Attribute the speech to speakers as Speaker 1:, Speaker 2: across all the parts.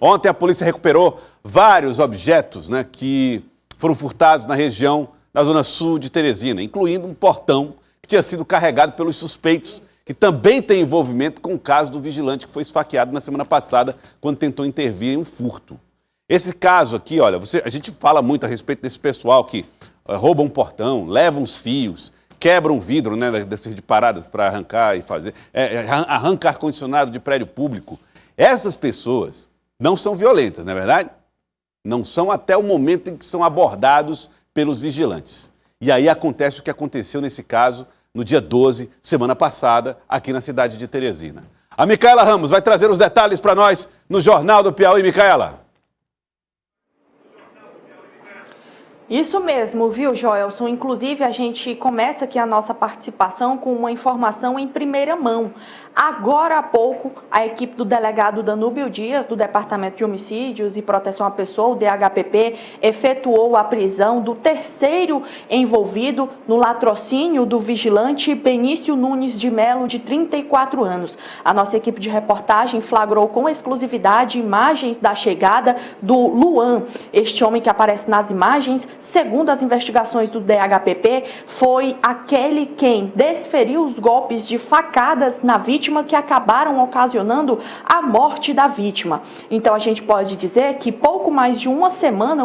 Speaker 1: Ontem a polícia recuperou vários objetos, que foram furtados na região da zona sul de Teresina, incluindo um portão que tinha sido carregado pelos suspeitos, que também tem envolvimento com o caso do vigilante que foi esfaqueado na semana passada, quando tentou intervir em um furto. Esse caso aqui, olha, a gente fala muito a respeito desse pessoal que rouba um portão, leva uns fios, quebra um vidro, dessas de paradas para arrancar e fazer, arranca ar-condicionado de prédio público. Essas pessoas não são violentas, não é verdade? Não são até o momento em que são abordados pelos vigilantes. E aí acontece o que aconteceu nesse caso no dia 12, semana passada, aqui na cidade de Teresina. A Micaela Ramos vai trazer os detalhes para nós no Jornal do Piauí. Micaela.
Speaker 2: Isso mesmo, viu, Joelson? Inclusive, a gente começa aqui a nossa participação com uma informação em primeira mão. Agora há pouco, a equipe do delegado Danúbio Dias, do Departamento de Homicídios e Proteção à Pessoa, o DHPP, efetuou a prisão do terceiro envolvido no latrocínio do vigilante Benício Nunes de Melo, de 34 anos. A nossa equipe de reportagem flagrou com exclusividade imagens da chegada do Luan. Este homem que aparece nas imagens, segundo as investigações do DHPP, foi aquele quem desferiu os golpes de facadas na vítima que acabaram ocasionando a morte da vítima. Então a gente pode dizer que pouco mais de uma semana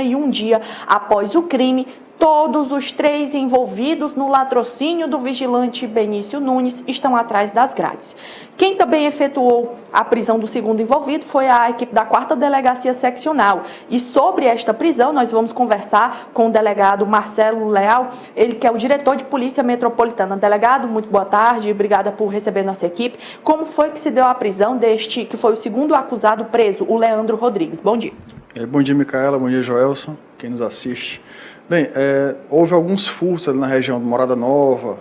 Speaker 2: e um dia após o crime, todos os três envolvidos no latrocínio do vigilante Benício Nunes estão atrás das grades. Quem também efetuou a prisão do segundo envolvido foi a equipe da 4ª Delegacia Seccional. E sobre esta prisão, nós vamos conversar com o delegado Marcelo Leal, ele que é o diretor de Polícia Metropolitana. Delegado, muito boa tarde, obrigada por receber nossa equipe. Como foi que se deu a prisão deste, que foi o segundo acusado preso, o Leandro Rodrigues? Bom dia.
Speaker 3: Bom dia, Micaela, bom dia, Joelson, quem nos assiste. Bem, houve alguns furtos ali na região de Morada Nova,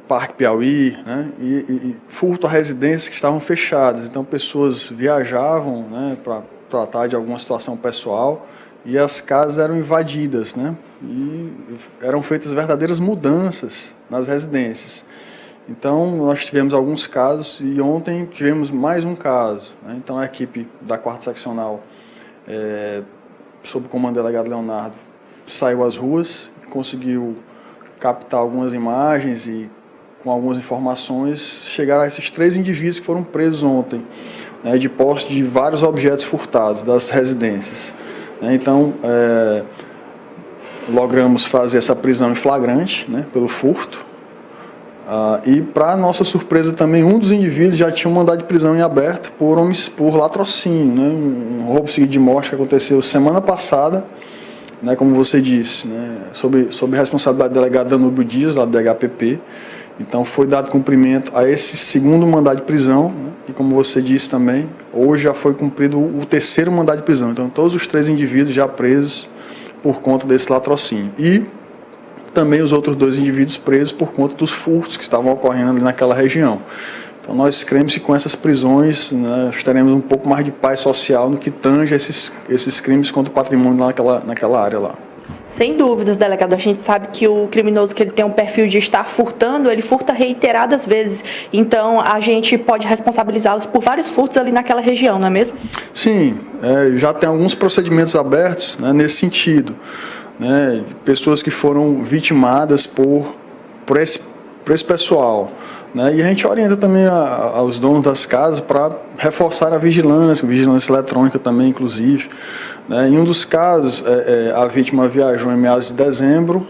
Speaker 3: Parque Piauí, e furto a residências que estavam fechadas. Então, pessoas viajavam, para tratar de alguma situação pessoal e as casas eram invadidas, e eram feitas verdadeiras mudanças nas residências. Então, nós tivemos alguns casos e ontem tivemos mais um caso. Então, a equipe da 4ª Seccional, sob o comando do delegado Leonardo, saiu às ruas, conseguiu captar algumas imagens e, com algumas informações, chegaram a esses 3 indivíduos que foram presos ontem, de posse de vários objetos furtados das residências. Então, logramos fazer essa prisão em flagrante, pelo furto. E, para nossa surpresa também, um dos indivíduos já tinha um mandado de prisão em aberto por latrocínio, um roubo seguido de morte que aconteceu semana passada, como você disse, sob responsabilidade do delegado Danúbio Dias, lá do DHPP. Então, foi dado cumprimento a esse segundo mandado de prisão, e, como você disse também, hoje já foi cumprido o terceiro mandado de prisão. Então, todos os 3 indivíduos já presos por conta desse latrocínio. E também os outros 2 indivíduos presos por conta dos furtos que estavam ocorrendo ali naquela região. Então, nós cremos que com essas prisões, nós teremos um pouco mais de paz social no que tange esses crimes contra o patrimônio lá naquela área lá.
Speaker 2: Sem dúvidas, delegado. A gente sabe que o criminoso, que ele tem um perfil de estar furtando, ele furta reiteradas vezes. Então, a gente pode responsabilizá-los por vários furtos ali naquela região, não é mesmo?
Speaker 3: Sim, já tem alguns procedimentos abertos, nesse sentido. Pessoas que foram vitimadas por esse pessoal. E a gente orienta também aos donos das casas para reforçar a vigilância eletrônica também, inclusive. Em um dos casos, a vítima viajou em meados de dezembro,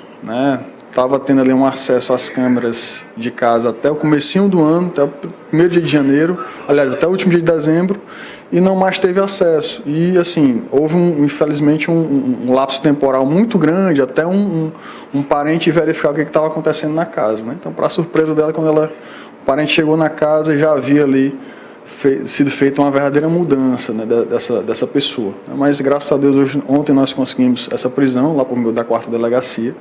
Speaker 3: estava tendo ali um acesso às câmeras de casa até o comecinho do ano, até o primeiro dia de janeiro, aliás, até o último dia de dezembro, e não mais teve acesso. E, assim, houve, infelizmente, um lapso temporal muito grande, até um parente verificar o que estava acontecendo na casa. Então, para surpresa dela, quando o parente chegou na casa, já havia ali sido feita uma verdadeira mudança dessa pessoa. Mas, graças a Deus, ontem nós conseguimos essa prisão, lá por meio da 4ª Delegacia,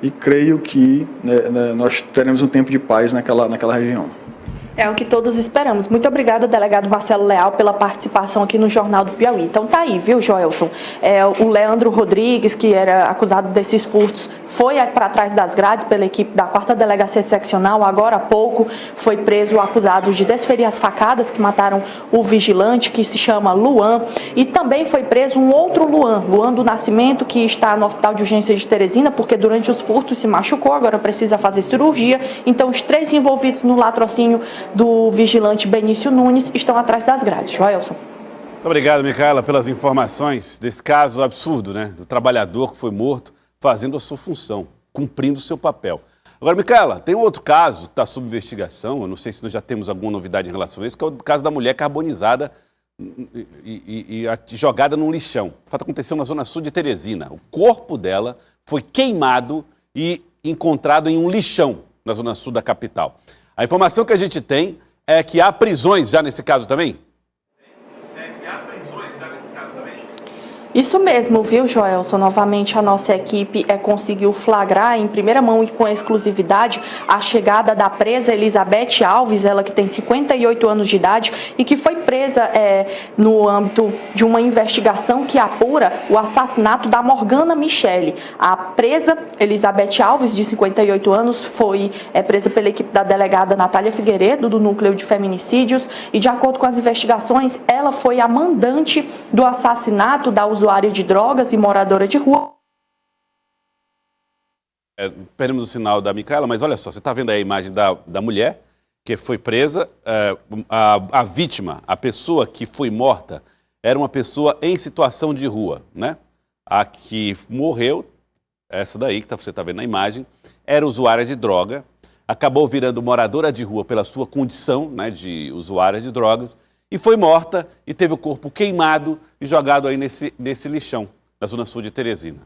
Speaker 3: e creio que nós teremos um tempo de paz naquela região.
Speaker 2: É o que todos esperamos. Muito obrigada, delegado Marcelo Leal, pela participação aqui no Jornal do Piauí. Então tá aí, viu, Joelson? O Leandro Rodrigues, que era acusado desses furtos, foi para trás das grades pela equipe da 4ª Delegacia Seccional. Agora há pouco foi preso acusado de desferir as facadas que mataram o vigilante, que se chama Luan. E também foi preso um outro Luan, Luan do Nascimento, que está no Hospital de Urgência de Teresina, porque durante os furtos se machucou, agora precisa fazer cirurgia. Então os 3 envolvidos no latrocínio do vigilante Benício Nunes estão atrás das grades. Joelson.
Speaker 1: Muito obrigado, Micaela, pelas informações desse caso absurdo, né? Do trabalhador que foi morto fazendo a sua função, cumprindo o seu papel. Agora, Micaela, tem um outro caso que está sob investigação, eu não sei se nós já temos alguma novidade em relação a isso, que é o caso da mulher carbonizada e jogada num lixão. O fato aconteceu na zona sul de Teresina. O corpo dela foi queimado e encontrado em um lixão na zona sul da capital. A informação que a gente tem é que há prisões já nesse caso também?
Speaker 2: Isso mesmo, viu, Joelson? Novamente a nossa equipe conseguiu flagrar em primeira mão e com exclusividade a chegada da presa Elizabeth Alves, ela que tem 58 anos de idade e que foi presa no âmbito de uma investigação que apura o assassinato da Morgana Michele. A presa Elizabeth Alves, de 58 anos, foi presa pela equipe da delegada Natália Figueiredo, do Núcleo de Feminicídios, e de acordo com as investigações, ela foi a mandante do assassinato da usuária de drogas e moradora de rua.
Speaker 1: Perdemos o sinal da Micaela, mas olha só, você está vendo aí a imagem da mulher que foi presa, a vítima, a pessoa que foi morta, era uma pessoa em situação de rua, né? A que morreu, essa daí que você está vendo na imagem, era usuária de droga, acabou virando moradora de rua pela sua condição, né, de usuária de drogas, e foi morta e teve o corpo queimado e jogado aí nesse lixão, na zona sul de Teresina.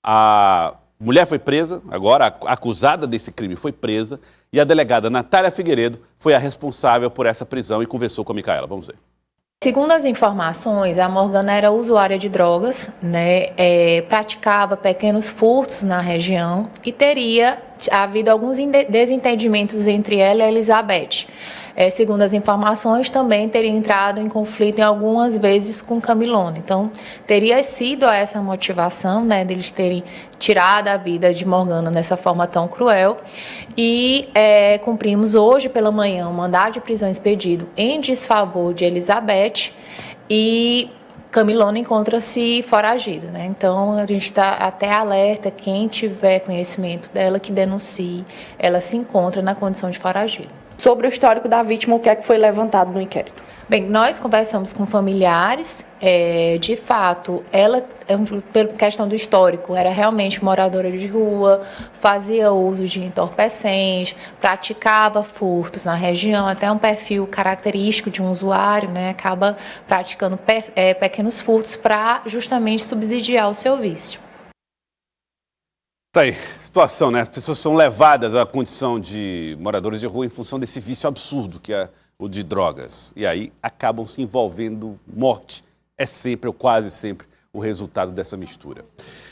Speaker 1: A mulher foi presa, agora a acusada desse crime foi presa, e a delegada Natália Figueiredo foi a responsável por essa prisão e conversou com a Micaela. Vamos ver.
Speaker 4: Segundo as informações, a Morgana era usuária de drogas, né, praticava pequenos furtos na região e teria havido alguns desentendimentos entre ela e a Elizabeth. Segundo as informações, também teria entrado em conflito em algumas vezes com Camilone. Então, teria sido essa motivação, né, deles terem tirado a vida de Morgana dessa forma tão cruel. E cumprimos hoje pela manhã um mandado de prisão expedido em desfavor de Elizabeth e Camilone encontra-se foragido, né? Então, a gente está até alerta, quem tiver conhecimento dela que denuncie, ela se encontra na condição de foragido.
Speaker 2: Sobre o histórico da vítima, o que é que foi levantado no inquérito?
Speaker 4: Bem, nós conversamos com familiares, de fato, ela, pela questão do histórico, era realmente moradora de rua, fazia uso de entorpecentes, praticava furtos na região, até um perfil característico de um usuário, né, acaba praticando pequenos furtos para justamente subsidiar o seu vício.
Speaker 1: Tá aí, situação, né? As pessoas são levadas à condição de moradores de rua em função desse vício absurdo que é o de drogas. E aí acabam se envolvendo morte. É sempre ou quase sempre o resultado dessa mistura.